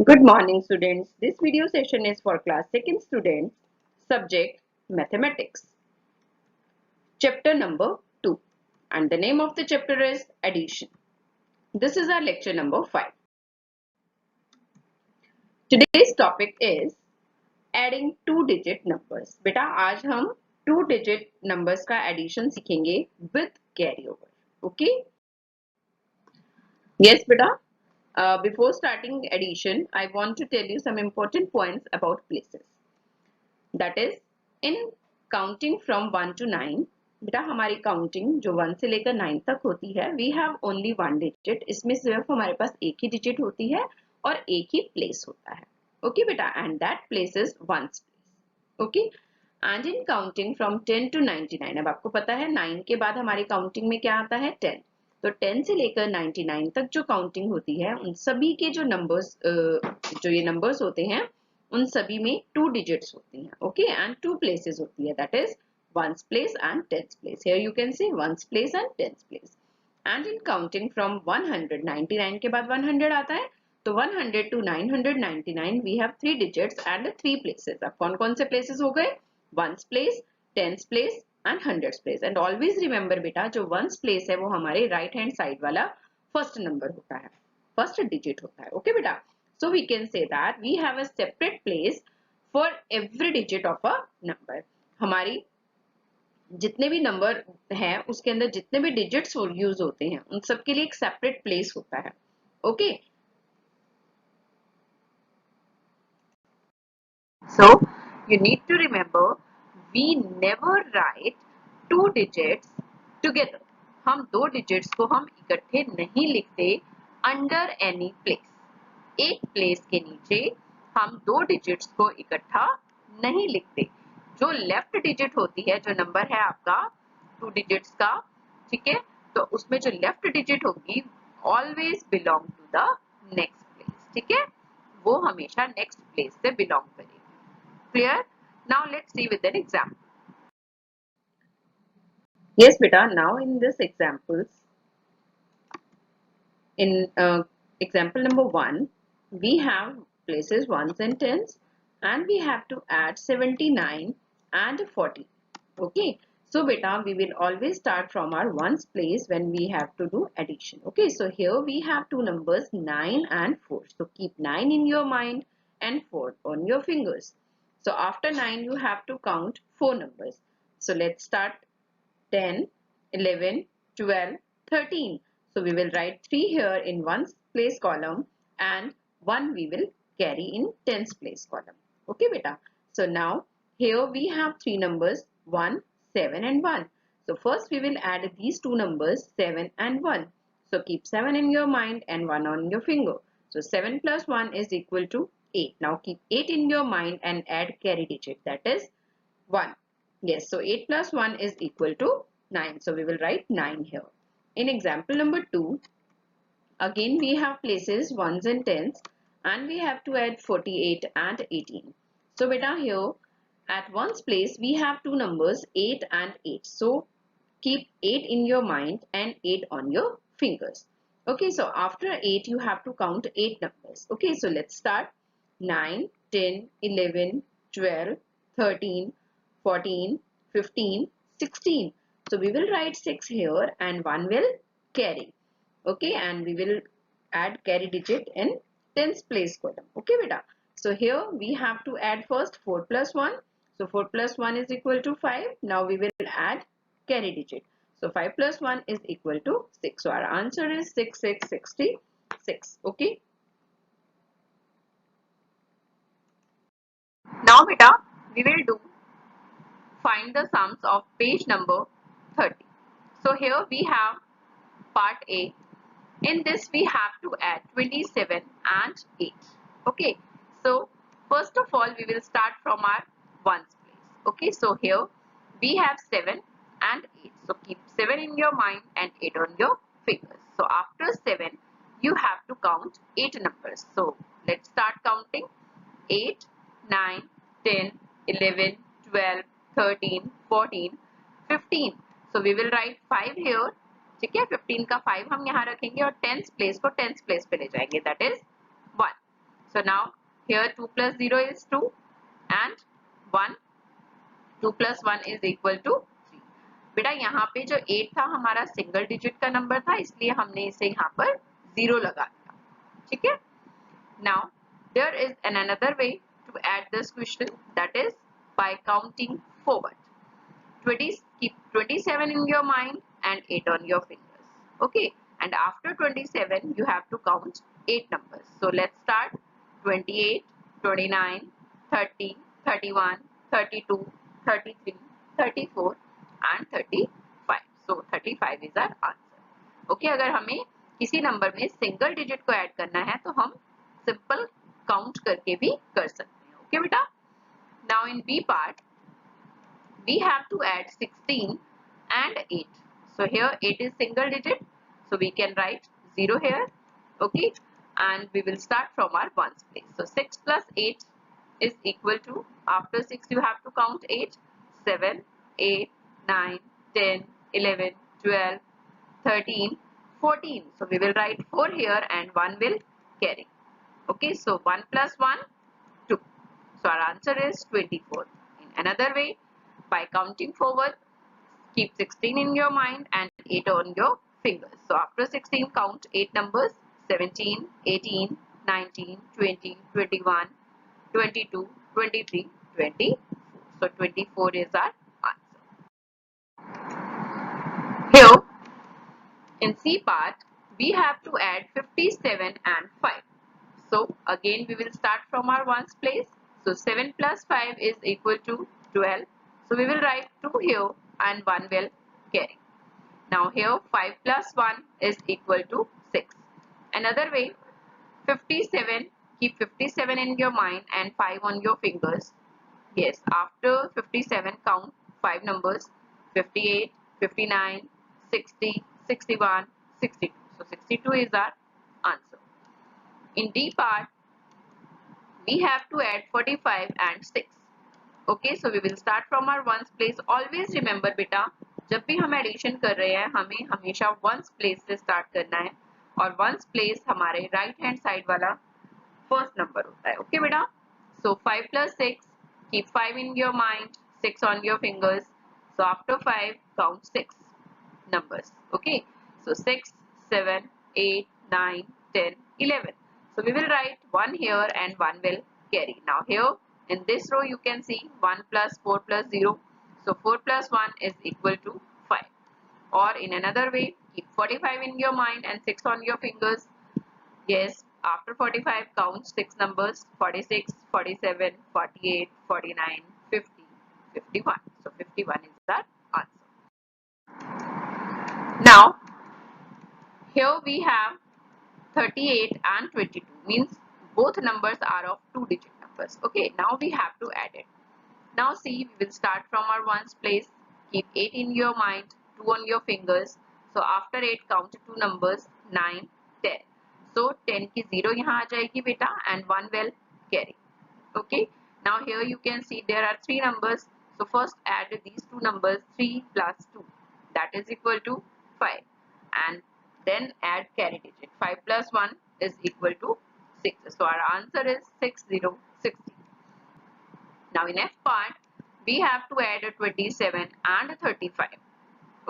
Good morning students. This video session is for class 2nd students, subject mathematics, chapter number 2, and the name of the chapter is addition. This is our lecture number 5. Today's topic is adding two digit numbers. बेटा आज हम two digit numbers का addition सीखेंगे with carryover. Okay? Yes बेटा. Before starting addition, I want to tell you some important points about places. That is, in counting from 1 to 9, बेटा हमारी counting जो 1 से लेकर 9 तक होती है, we have only one digit. इसमें सिर्फ हमारे पास एक ही डिजिट होती है और एक ही प्लेस होता है. ओके बेटा, and that place is ones place. Okay, and in counting from 10 to 99, अब आपको पता है 9 के बाद हमारी काउंटिंग में क्या आता है 10. तो 10 से लेकर 99 तक जो काउंटिंग होती है उन सभी के जो नंबर्स जो ये नंबर्स होते हैं उन सभी में टू डिजिट्स होती हैं. ओके, एंड टू प्लेसेस होती है, that is ones place and tens place. Here you can see ones place and tens place. And in counting from 199 के बाद 100 आता है, तो 100 to 999 we have three digits and three places. अब कौन कौन से प्लेसेस हो गए? Ones place, tens place and hundreds place. And always remember बेटा, जो वंस प्लेस है वो हमारे राइट हैंड साइड वाला फर्स्ट नंबर होता है, फर्स्ट डिजिट होता है. ओके बेटा, so we can say that we have a separate place for every digit of a number. हमारी जितने भी नंबर हैं उसके अंदर जितने भी डिजिट्स यूज होते हैं उन सब के लिए एक सेपरेट प्लेस होता है. Okay, so you need to remember we never write two digits together. हम दो डिजिट्स को हम इकट्ठे नहीं लिखते अंडर एनी प्लेस. एक प्लेस के नीचे हम दो डिजिट्स को इकट्ठा नहीं लिखते. जो लेफ्ट डिजिट होती है, जो नंबर है आपका टू डिजिट्स का, ठीक है, तो उसमें जो लेफ्ट डिजिट होगी always belong to the next place. ठीक है, वो हमेशा नेक्स्ट प्लेस से बिलोंग करेगी. Clear? Now let's see with an example. Yes beta, now in this examples, in example number 1, we have places ones and tens and we have to add 79 and 40. Okay, so beta we will always start from our ones place when we have to do addition. Okay, so here we have two numbers 9 and 4, so keep 9 in your mind and 4 on your fingers. So after 9 you have to count four numbers. So let's start 10, 11, 12, 13. So we will write 3 here in ones place column and 1 we will carry in tens place column. Okay beta. So now here we have three numbers 1, 7 and 1. So first we will add these two numbers 7 and 1. So keep 7 in your mind and 1 on your finger. So 7 plus 1 is equal to 8. Now keep 8 in your mind and add carry digit, that is 1. Yes, so 8 plus 1 is equal to 9. So we will write 9 here. In example number 2, again we have places ones and tens and we have to add 48 and 18. So beta here at ones place we have two numbers 8 and 8. So keep 8 in your mind and 8 on your fingers. Okay, so after 8 you have to count 8 numbers. Okay, so let's start 9, 10, 11, 12, 13, 14, 15, 16. So we will write 6 here and 1 will carry. Okay, and we will add carry digit in tens place column. Okay beta. So here we have to add first 4 plus 1. So 4 plus 1 is equal to 5. Now we will add carry digit. So 5 plus 1 is equal to 6. So our answer is 6666. Okay. Now beta, we will do find the sums of page number 30. So here we have part A. In this we have to add 27 and 8. Okay. So first of all we will start from our ones place. Okay. So here we have 7 and 8. So keep 7 in your mind and 8 on your fingers. So after 7 you have to count 8 numbers. So let's start counting 8, 9, 10, 11, 12, 13, 14, 15. So we will write 5 here. ठीक है, 15 का 5 हम यहाँ रखेंगे और tens place को tens place पे ले जाएंगे, that is 1. So now here 2 plus 0 is 2 and 1, 2 plus 1 is equal to 3. बेटा यहाँ पे जो 8 था हमारा सिंगल डिजिट का नंबर था, इसलिए हमने इसे यहाँ पर 0 लगा दिया. ठीक है. Now there is another way to add this question, that is by counting forward. 20, keep 27 in your mind and 8 on your fingers. Okay, and after 27 you have to count 8 numbers. So let's start. 28, 29, 30, 31, 32, 33, 34 and 35. So 35 is our answer. Okay, अगर हमें किसी number में single digit को add करना है तो हम simple count करके भी कर सकते हैं. ओके बेटा. Now in B part we have to add 16 and 8. So here 8 is single digit, so we can write 0 here. Okay, and we will start from our ones place. So 6 plus 8 is equal to, after 6 you have to count 8, 7, 8, 9, 10, 11, 12, 13, 14. So we will write 4 here and 1 will carry. Okay, so 1 plus 1, 2. So our answer is 24. In another way, by counting forward, keep 16 in your mind and 8 on your fingers. So after 16, count 8 numbers: 17, 18, 19, 20, 21, 22, 23, 24. So 24 is our answer. Here in C part, we have to add 57 and 5. So again we will start from our ones place. So 7 plus 5 is equal to 12. So we will write 2 here and 1 will carry. Now here 5 plus 1 is equal to 6. Another way, 57, keep 57 in your mind and 5 on your fingers. Yes, after 57 count 5 numbers: 58, 59, 60, 61, 62. So 62 is our answer. In D part, we have to add 45 and 6. Okay, so we will start from our ones place. Always remember बेटा, जब भी हम addition कर रहे हैं हमें हमेशा ones place से स्टार्ट करना है और ones place हमारे राइट हैंड साइड वाला फर्स्ट नंबर होता है. ओके बेटा. So 5 plus 6, keep 5 in your mind, 6 on your fingers. So after 5 count 6 numbers. Okay, so 6, 7, 8, 9, 10, 11. So we will write 1 here and 1 will carry. Now here in this row you can see 1 plus 4 plus 0. So 4 plus 1 is equal to 5. Or in another way, keep 45 in your mind and 6 on your fingers. Yes, after 45 count 6 numbers: 46, 47, 48, 49, 50, 51. So 51 is that answer. Now here we have 38 and 22, means both numbers are of 2 digit numbers. Okay, now we have to add it. Now see, we will start from our ones place. Keep 8 in your mind, 2 on your fingers. So after 8 count 2 numbers: 9, 10. So 10 की 0 यहाँ आ जाएगी बेटा and 1 will carry. Okay, now here you can see there are 3 numbers. So first add these 2 numbers: 3 plus 2, that is equal to 5, and then add carry digit. 5 plus 1 is equal to 6. So our answer is 6060. Now in F part, we have to add 27 and 35.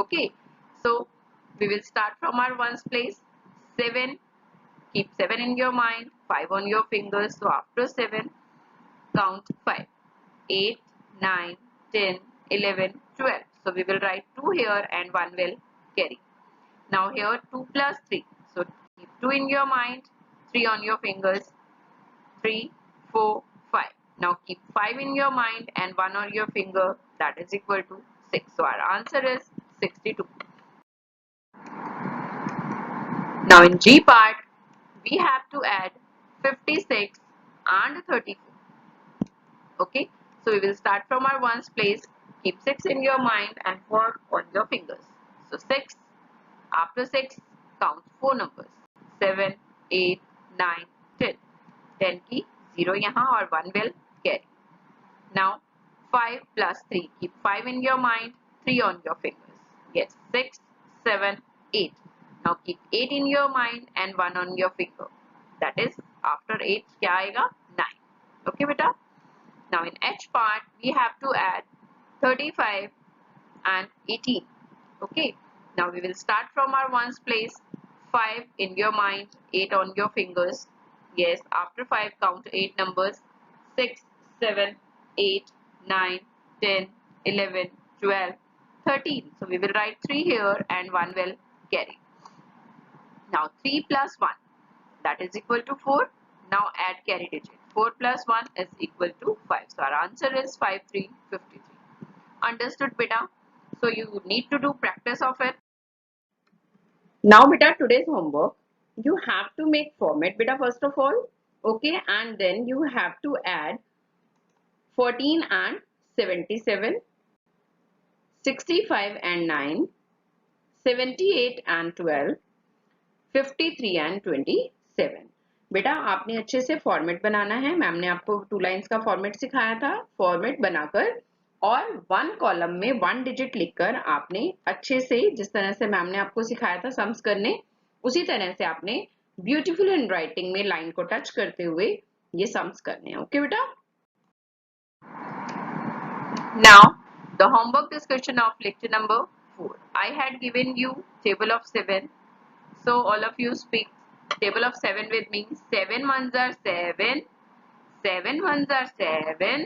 Okay, so we will start from our ones place. 7, keep 7 in your mind, 5 on your fingers. So after 7 count 5, 8, 9, 10, 11, 12. So we will write 2 here and 1 will carry. Now here 2 plus 3. So keep 2 in your mind, 3 on your fingers. 3, 4, 5. Now keep 5 in your mind and 1 on your finger, that is equal to 6. So our answer is 62. Now in G part, we have to add 56 and 34. Okay, so we will start from our ones place. Keep 6 in your mind and 4 on your fingers. So 6, after 6 count 4 numbers: 7, 8, 9, 10. 10 की 0 यहाँ और 1 will carry. Now 5 plus 3, keep 5 in your mind, 3 on your fingers. Yes, 6, 7, 8. Now keep 8 in your mind and 1 on your finger. That is after 8 क्या आएगा 9. Okay बेटा. Now in H part we have to add 35 and 18. Okay. Now we will start from our ones place. 5 in your mind, 8 on your fingers. Yes, after 5 count 8 numbers. 6, 7, 8, 9, 10, 11, 12, 13. So we will write 3 here and 1 will carry. Now 3 plus 1, that is equal to 4. Now add carry digit. 4 plus 1 is equal to 5. So our answer is 5, 3, 53. Understood beta? So you need to do practice of it. Now beta, today's homework, you have to make format beta first of all. Okay, and then you have to add 14 and 77, 65 and 9, 78 and 12, 53 and 27. बेटा आपने अच्छे से format बनाना है. Ma'am ने आपको 2 lines का format सिखाया था. फॉर्मेट बनाकर और 1 कॉलम में 1 डिजिट लिखकर आपने अच्छे से, जिस तरह से मैम ने आपको सिखाया था सम्स करने, उसी तरह से आपने ब्यूटीफुल हैंडराइटिंग में लाइन को टच करते हुए ये सम्स करने हैं. ओके बेटा. Now the homework discussion of lecture number 4. I had given you table of 7. So all of you speak table of 7 with me. 7 ones are 7, 7 ones are 7,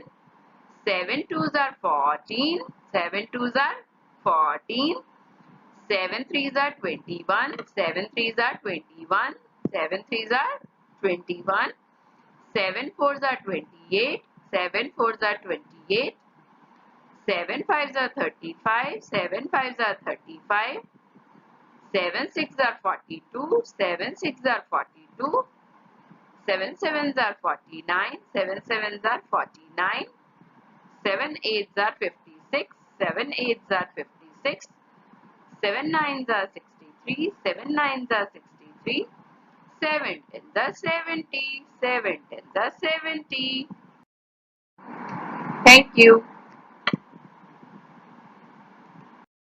7 twos are 14, 7 twos are 14, 7 threes are 21, 7 threes are 21, 7 threes are 21, 7 fours are 28, 7 fours are 28, 7 fives are 35, 7 fives are 35, 7 6 are 42, 7 6 are 42, 7 sevens are 49, 7 sevens are 49, 7 eights are 56, 7 eights are 56, 7 nines are 63, 7 nines are 63, 7 tens are 70, 7 tens are 70. Thank you.